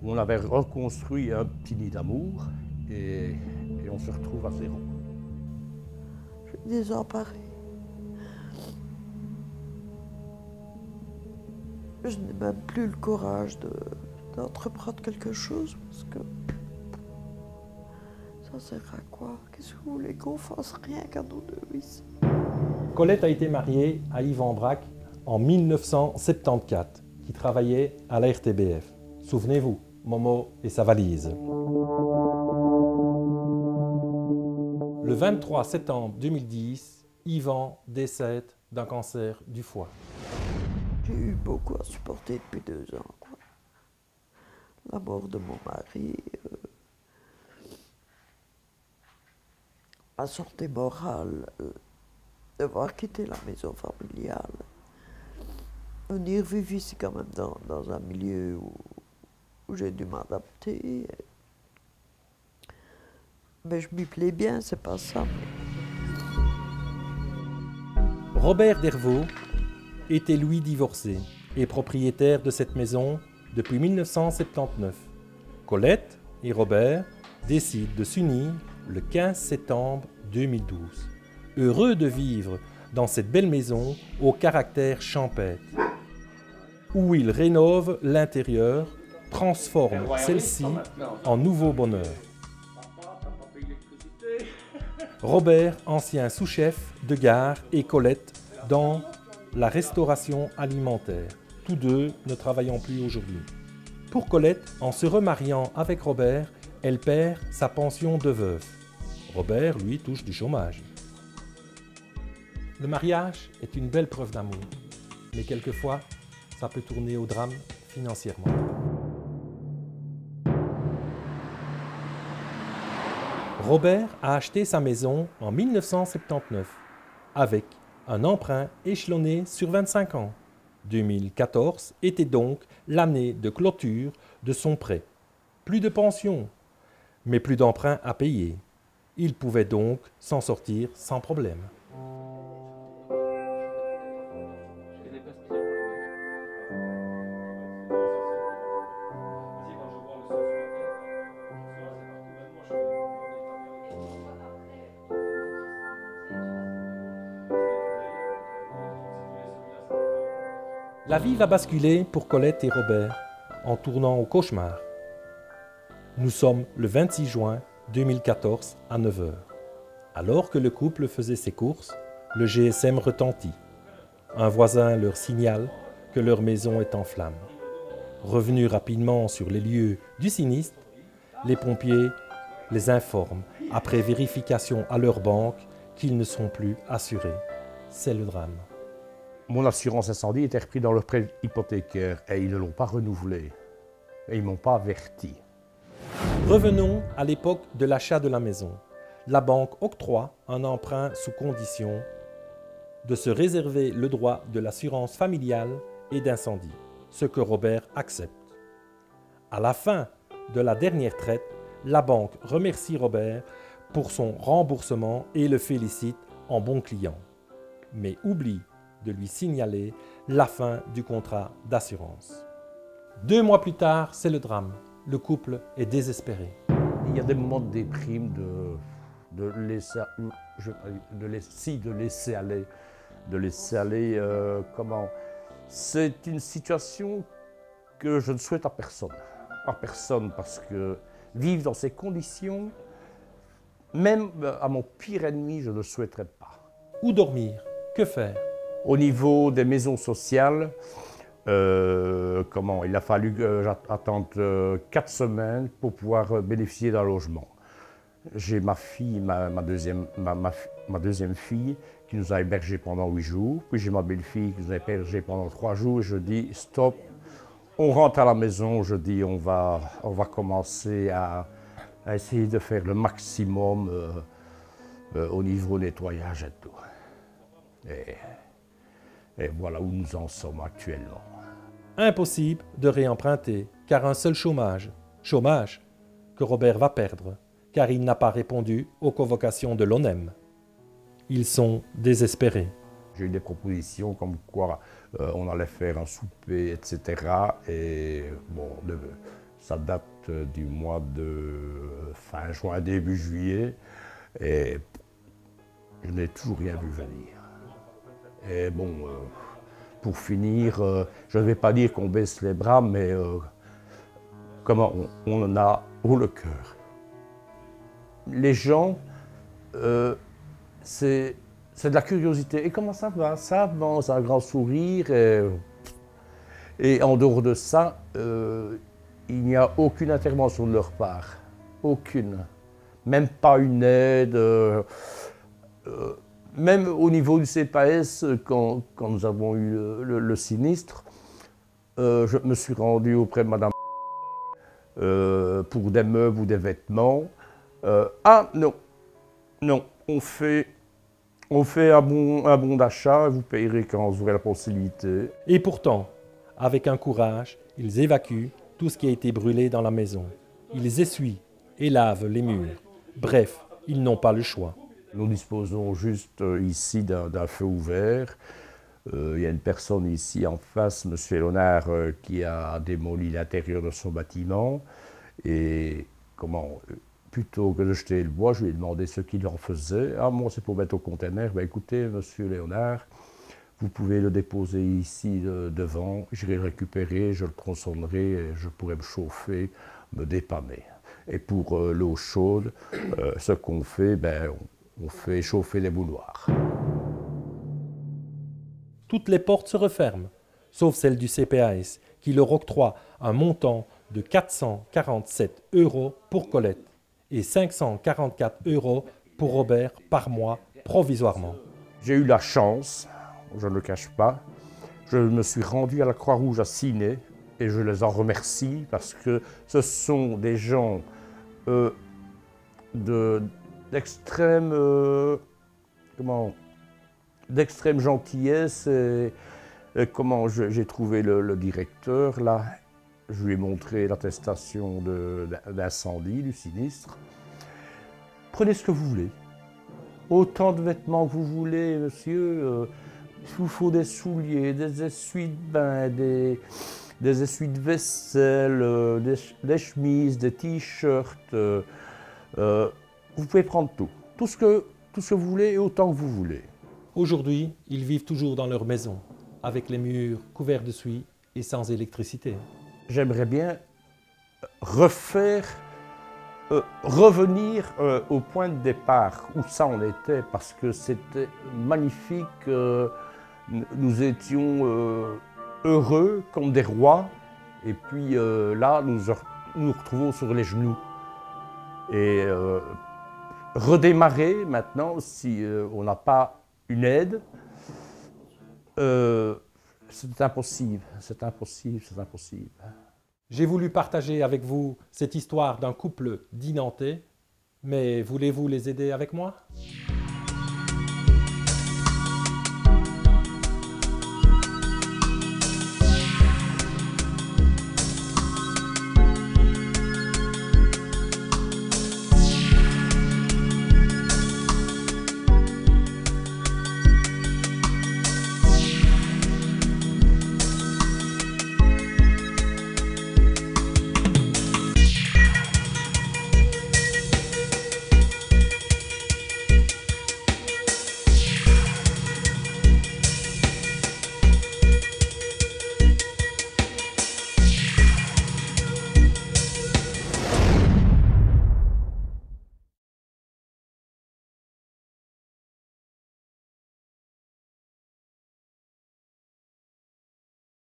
On avait reconstruit un petit nid d'amour et on se retrouve à zéro. Je suis désemparée. Je n'ai même plus le courage d'entreprendre quelque chose parce que ça sert à quoi? Qu'est-ce que vous voulez qu'on fasse rien qu'à nous deux ici? Colette a été mariée à Yvan Braque en 1974, qui travaillait à la RTBF. Souvenez-vous, Momo et sa valise. Le 23 septembre 2010, Yvan décède d'un cancer du foie. J'ai eu beaucoup à supporter depuis 2 ans, quoi. La mort de mon mari, ma santé morale, devoir quitter la maison familiale, venir vivre ici quand même dans un milieu où j'ai dû m'adapter. Mais je m'y plais bien, c'est pas ça. Robert Dervaux était lui divorcé et propriétaire de cette maison depuis 1979. Colette et Robert décident de s'unir le 15 septembre 2012. Heureux de vivre dans cette belle maison au caractère champêtre, où ils rénovent l'intérieur, transforment celle-ci en nouveau bonheur. Robert, ancien sous-chef de gare, et Colette dans la restauration alimentaire, tous deux ne travaillant plus aujourd'hui. Pour Colette, en se remariant avec Robert, elle perd sa pension de veuve. Robert, lui, touche du chômage. Le mariage est une belle preuve d'amour, mais quelquefois, ça peut tourner au drame financièrement. Robert a acheté sa maison en 1979 avec un emprunt échelonné sur 25 ans. 2014 était donc l'année de clôture de son prêt. Plus de pension, mais plus d'emprunt à payer. Il pouvait donc s'en sortir sans problème. La vie va basculer pour Colette et Robert en tournant au cauchemar. Nous sommes le 26 juin 2014 à 9 h. Alors que le couple faisait ses courses, le GSM retentit. Un voisin leur signale que leur maison est en flammes. Revenus rapidement sur les lieux du sinistre, les pompiers les informent, après vérification à leur banque, qu'ils ne sont plus assurés. C'est le drame. Mon assurance incendie était reprise dans leur prêt hypothécaire et ils ne l'ont pas renouvelé. Et ils ne m'ont pas averti. Revenons à l'époque de l'achat de la maison. La banque octroie un emprunt sous condition de se réserver le droit de l'assurance familiale et d'incendie, ce que Robert accepte. À la fin de la dernière traite, la banque remercie Robert pour son remboursement et le félicite en bon client, mais oublie de lui signaler la fin du contrat d'assurance. 2 mois plus tard, c'est le drame. Le couple est désespéré. Il y a des moments de déprime, de laisser aller, comment. C'est une situation que je ne souhaite à personne. À personne, parce que vivre dans ces conditions, même à mon pire ennemi, je ne le souhaiterais pas. Où dormir? Que faire? Au niveau des maisons sociales, il a fallu attendre 4 semaines pour pouvoir bénéficier d'un logement. J'ai ma fille, ma deuxième fille, qui nous a hébergés pendant 8 jours. Puis j'ai ma belle-fille qui nous a hébergés pendant 3 jours. Et je dis stop, on rentre à la maison. Je dis on va commencer à essayer de faire le maximum au niveau nettoyage et tout. Et voilà où nous en sommes actuellement. Impossible de réemprunter, car un seul chômage que Robert va perdre, car il n'a pas répondu aux convocations de l'ONEM. Ils sont désespérés. J'ai eu des propositions comme quoi on allait faire un souper, etc. Et bon, Ça date du mois de fin juin, début juillet. Et je n'ai toujours rien vu venir. Et bon, pour finir, je ne vais pas dire qu'on baisse les bras, mais comment on en a haut le cœur. Les gens, c'est de la curiosité. Et comment ça va? Ça avance, un grand sourire. Et en dehors de ça, il n'y a aucune intervention de leur part. Aucune. Même pas une aide. Même au niveau du CPAS, quand nous avons eu le sinistre, je me suis rendu auprès de madame pour des meubles ou des vêtements. Ah non, non, on fait un bon d'achat, vous payerez quand vous aurez la possibilité. Et pourtant, avec un courage, ils évacuent tout ce qui a été brûlé dans la maison. Ils essuient et lavent les murs. Bref, ils n'ont pas le choix. Nous disposons juste ici d'un feu ouvert. Il y a une personne ici en face, M. Léonard, qui a démoli l'intérieur de son bâtiment. Et plutôt que de jeter le bois, je lui ai demandé ce qu'il en faisait. Ah, moi, c'est pour mettre au conteneur. Ben, écoutez, M. Léonard, vous pouvez le déposer ici devant. J'irai le récupérer, je le tronçonnerai et je pourrai me chauffer, me dépanner. Et pour l'eau chaude, ce qu'on fait, ben, on fait chauffer les bouilloires. Toutes les portes se referment, sauf celle du CPAS, qui leur octroie un montant de 447 € pour Colette et 544 € pour Robert par mois, provisoirement. J'ai eu la chance, je ne le cache pas, je me suis rendu à la Croix-Rouge à Ciney et je les en remercie parce que ce sont des gens d'extrême gentillesse. Et comment j'ai trouvé le directeur là, je lui ai montré l'attestation d'incendie, du sinistre. Prenez ce que vous voulez, autant de vêtements que vous voulez, monsieur. Il vous faut des souliers, des essuies de bain, des essuies de vaisselle, des chemises, des t-shirts. Vous pouvez prendre tout. Tout ce que vous voulez et autant que vous voulez. Aujourd'hui, ils vivent toujours dans leur maison, avec les murs couverts de suie et sans électricité. J'aimerais bien revenir au point de départ, où ça en était, parce que c'était magnifique. Nous étions heureux comme des rois, et puis là, nous nous retrouvons sur les genoux. Et redémarrer maintenant, si on n'a pas une aide, c'est impossible, c'est impossible, c'est impossible. J'ai voulu partager avec vous cette histoire d'un couple dinantais, mais voulez-vous les aider avec moi ?